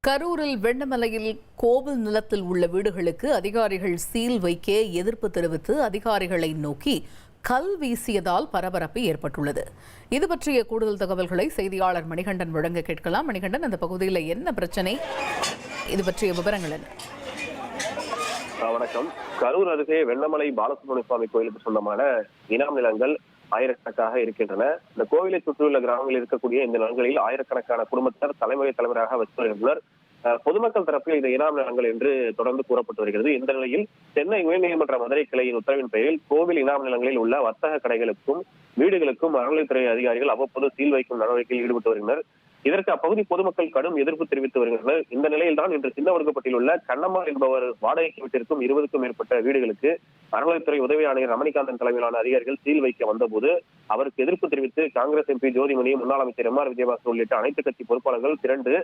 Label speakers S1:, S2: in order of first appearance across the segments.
S1: கரூரில் வெண்ணமலையில் கோவில் நிலத்தில் உள்ள வீடுகளுக்கு அதிகாரிகள் சீல் வைக்க எதிர்ப்பு தெரிவித்து அதிகாரிகளை நோக்கி கல் வீசியதால் பரபரப்பு ஏற்பட்டுள்ளது. இது பற்றிய கூடுதல் தகவல்களை செய்தியாளர் மணிகண்டன் வழங்க கேட்கலாம். மணிகண்டன், அந்த பகுதியில் என்ன பிரச்சனை? இது பற்றிய விவரங்கள் என்ன?
S2: வணக்கம். கரூர் அருகே வெண்ணமலை பாலசுப்ரமணிய சுவாமி கோயிலுக்கு சொந்தமான இனாம் நிலங்கள் ஆயிரக்கணக்காக இருக்கின்றன. இந்த கோவிலை சுற்றியுள்ள கிராமங்களில் இருக்கக்கூடிய இந்த நிலங்களில் ஆயிரக்கணக்கான குடும்பத்தினர் தலைமுறையாக வச்சு வருகின்றனர். பொதுமக்கள் தரப்பில் இந்த இனாம் நிலங்கள் என்று தொடர்ந்து கூறப்பட்டு வருகிறது. இந்த நிலையில் சென்னை உயர்நீதிமன்ற மதுரை கிளையின் உத்தரவின் பெயரில் கோவில் இனாம் நிலங்களில் உள்ள வர்த்தக கடைகளுக்கும் வீடுகளுக்கும் அறநிலைத்துறை அதிகாரிகள் அவ்வப்போது சீல் வைக்கும் நடவடிக்கையில் ஈடுபட்டு வருகின்றனர். இதற்கு அப்பகுதி பொதுமக்கள் கடும் எதிர்ப்பு தெரிவித்து வருகின்றனர். இந்த நிலையில் தான் இன்று சின்னவடுகப்பட்டில் உள்ள கண்ணம்மாள் என்பவர் வாடகைக்கு விட்டிருக்கும் 20க்கும் மேற்பட்ட வீடுகளுக்கு அறநிலைத்துறை உதவி ஆணையர் ரமணிகாந்தன் தலைமையிலான அதிகாரிகள் சீல் வைக்க வந்தபோது அவருக்கு எதிர்ப்பு தெரிவித்து காங்கிரஸ் எம்பி ஜோதிமணி, முன்னாள் அமைச்சர் எம்.ஆர். விஜயபாஸ்கர் உள்ளிட்ட அனைத்து கட்சி பொறுப்பாளர்கள் திரண்டு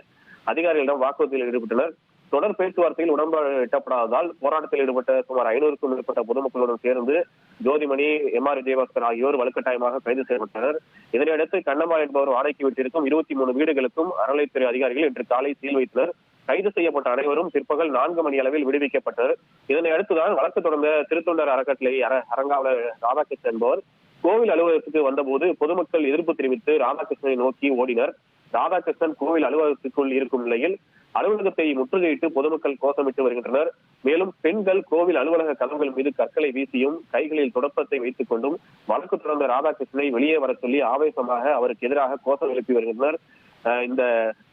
S2: அதிகாரிகளிடம் வாக்குறுதியில் ஈடுபட்டனர். தொடர் பேச்சுவார்த்தையில் உடன்பாடு எட்டப்படாததால் போராட்டத்தில் ஈடுபட்ட சுமார் 500க்கும் மேற்பட்ட பொதுமக்களுடன் சேர்ந்து ஜோதிமணி, எம்.ஆர். விஜயபாஸ்கர் ஆகியோர் வலுக்கட்டாயமாக கைது செய்யப்பட்டனர். இதனையடுத்து கண்ணம்மாள் என்பவர் வாடகைக்கு விட்டிருக்கும் 23 வீடுகளுக்கும் அறநிலைத்துறை அதிகாரிகள் இன்று காலை சீல் வைத்தனர். கைது செய்யப்பட்ட அனைவரும் பிற்பகல் 4 மணி அளவில் விடுவிக்கப்பட்டனர். இதனை அடுத்துதான் வழக்கு தொடர்ந்த திருத்தொண்டர் அறக்கட்டளை அரங்காவலர் ராதாகிருஷ்ணன் என்பவர் கோவில் அலுவலகத்துக்கு வந்தபோது பொதுமக்கள் எதிர்ப்பு தெரிவித்து ராதாகிருஷ்ணனை நோக்கி ஓடினர். ராதாகிருஷ்ணன் கோவில் அலுவலகத்துக்குள் இருக்கும் நிலையில் அலுவலகத்தை முற்றுகையிட்டு பொதுமக்கள் கோஷமிட்டு வருகின்றனர். மேலும் பெண்கள் கோவில் அலுவலக கதவுகள் மீது கற்களை வீசியும் கைகளில் தொடப்பத்தை வைத்துக் கொண்டும் வழக்கு தொடர்ந்த ராதாகிருஷ்ணனை வெளியே வர சொல்லி ஆவேசமாக அவருக்கு எதிராக கோஷம் எழுப்பி வருகின்றனர். இந்த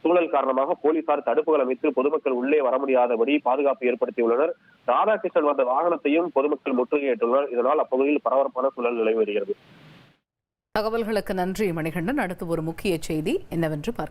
S2: சூழல் காரணமாக போலீசார் தடுப்புகள் அமைத்து பொதுமக்கள் உள்ளே வர முடியாதபடி பாதுகாப்பு ஏற்படுத்தியுள்ளனர். ராதாகிருஷ்ணன் வந்த வாகனத்தையும் பொதுமக்கள் முற்றுகையிட்டுள்ளனர். இதனால் அப்பகுதியில் பரபரப்பான சூழல் நிலவி வருகிறது.
S1: தகவல்களுக்கு நன்றி மணிகண்டன். அடுத்து ஒரு முக்கிய செய்தி என்னவென்று பார்க்கலாம்.